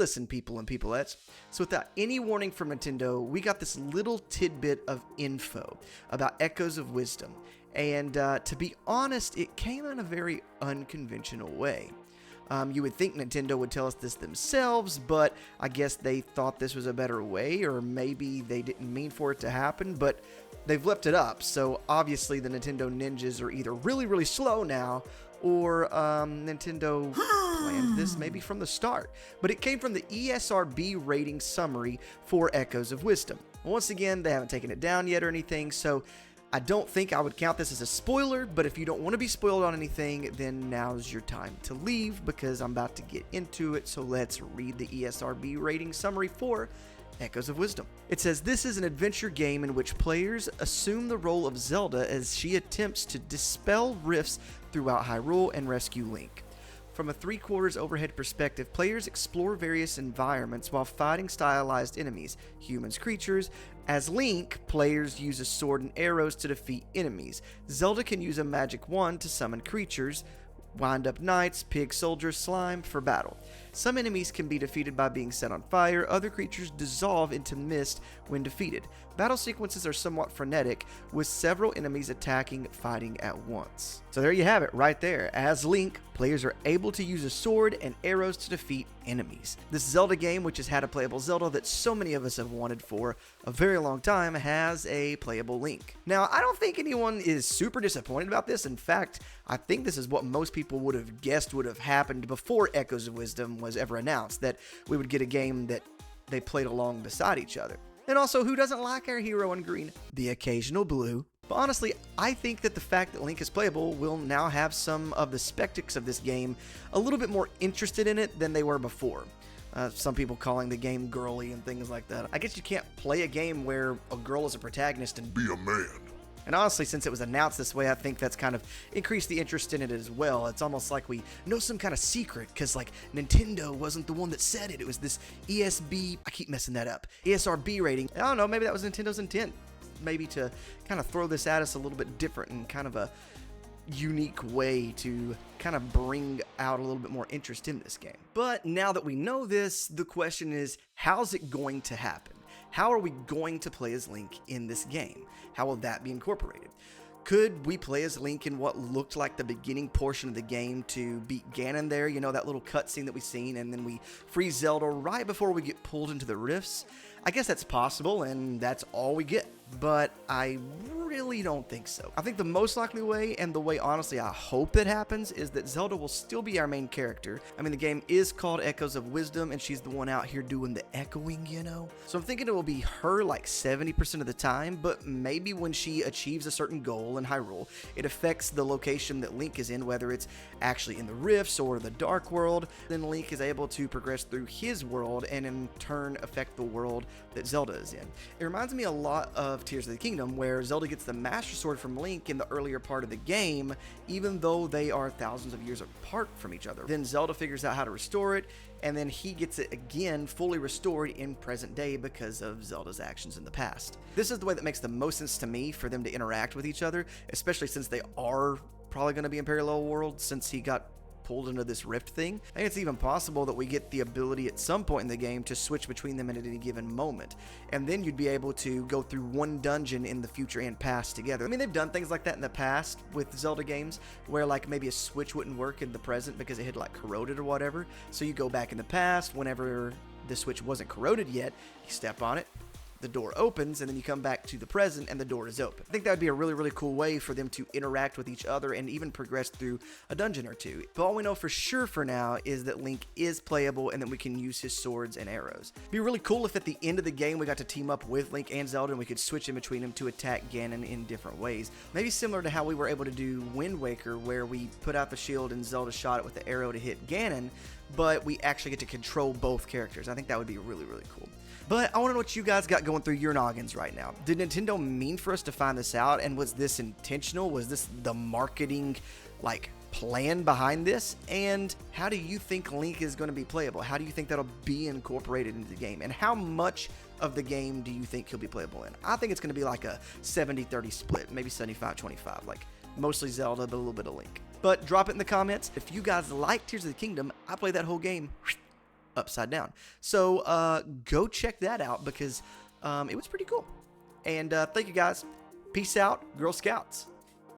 listen, people and peopleettes. So without any warning from Nintendo, we got this little tidbit of info about Echoes of Wisdom. And to be honest, it came in a very unconventional way. You would think Nintendo would tell us this themselves, but I guess they thought this was a better way, or maybe they didn't mean for it to happen, but they've left it up. So obviously the Nintendo ninjas are either really, really slow now, or Nintendo planned this maybe from the start. But it came from the ESRB rating summary for Echoes of Wisdom. Once again, they haven't taken it down yet or anything, so I don't think I would count this as a spoiler, but if you don't want to be spoiled on anything, then now's your time to leave, because I'm about to get into it. So let's read the ESRB rating summary for Echoes of Wisdom. It says, this is an adventure game in which players assume the role of Zelda as she attempts to dispel rifts throughout Hyrule and rescue Link. From a 3/4 overhead perspective, players explore various environments while fighting stylized enemies, humans, creatures. As Link, players use a sword and arrows to defeat enemies. Zelda can use a magic wand to summon creatures, wind-up knights, pig soldiers, slime for battle. Some enemies can be defeated by being set on fire, other creatures dissolve into mist when defeated. Battle sequences are somewhat frenetic, with several enemies attacking, fighting at once. So there you have it, right there. As Link, players are able to use a sword and arrows to defeat enemies. This Zelda game, which has had a playable Zelda that so many of us have wanted for a very long time, has a playable Link. Now, I don't think anyone is super disappointed about this. In fact, I think this is what most people would have guessed would have happened before Echoes of Wisdom was ever announced, that we would get a game that they played along beside each other. And also, who doesn't like our hero in green? The occasional blue. But honestly, I think that the fact that Link is playable will now have some of the spectacles of this game a little bit more interested in it than they were before. Some people calling the game girly and things like that. I guess you can't play a game where a girl is a protagonist and Be a man. And honestly, since it was announced this way, I think that's kind of increased the interest in it as well. It's almost like we know some kind of secret, because like Nintendo wasn't the one that said it. It was this I keep messing that up, ESRB rating. I don't know, maybe that was Nintendo's intent. Maybe to kind of throw this at us a little bit different and kind of a unique way to kind of bring out a little bit more interest in this game. But now that we know this, the question is, how's it going to happen? How are we going to play as Link in this game? How will that be incorporated? Could we play as Link in what looked like the beginning portion of the game to beat Ganon there? You know, that little cutscene that we've seen, and then we free Zelda right before we get pulled into the rifts? I guess that's possible, and that's all we get. But I really don't think so. I think the most likely way, and the way honestly I hope it happens, is that Zelda will still be our main character. I mean, the game is called Echoes of Wisdom, and she's the one out here doing the echoing, you know? So I'm thinking it will be her like 70% of the time, but maybe when she achieves a certain goal in Hyrule, it affects the location that Link is in, whether it's actually in the rifts or the Dark World. Then Link is able to progress through his world and in turn affect the world that Zelda is in. It reminds me a lot of Tears of the Kingdom, where Zelda gets the Master Sword from Link in the earlier part of the game, even though they are thousands of years apart from each other. Then Zelda figures out how to restore it, and then he gets it again fully restored in present day because of Zelda's actions in the past. This is the way that makes the most sense to me for them to interact with each other, especially since they are probably going to be in parallel worlds since he got pulled into this rift thing. I think it's even possible that we get the ability at some point in the game to switch between them at any given moment, and then you'd be able to go through one dungeon in the future and past together. I mean, they've done things like that in the past with Zelda games, where like maybe a switch wouldn't work in the present because it had like corroded or whatever, so you go back in the past whenever the switch wasn't corroded yet, you step on it, the door opens, and then you come back to the present and the door is open. I think that would be a really, really cool way for them to interact with each other and even progress through a dungeon or two. But all we know for sure for now is that Link is playable and that we can use his swords and arrows. It'd be really cool if at the end of the game we got to team up with Link and Zelda and we could switch in between them to attack Ganon in different ways. Maybe similar to how we were able to do Wind Waker, where we put out the shield and Zelda shot it with the arrow to hit Ganon, but we actually get to control both characters. I think that would be really, really cool. But I want to know what you guys got going through your noggins right now. Did Nintendo mean for us to find this out? And was this intentional? Was this the marketing, plan behind this? And how do you think Link is going to be playable? How do you think that'll be incorporated into the game? And how much of the game do you think he'll be playable in? I think it's going to be like a 70-30 split, maybe 75-25, like mostly Zelda, but a little bit of Link. But drop it in the comments. If you guys like Tears of the Kingdom, I played that whole game upside down. So go check that out because it was pretty cool. And thank you guys. Peace out, Girl Scouts.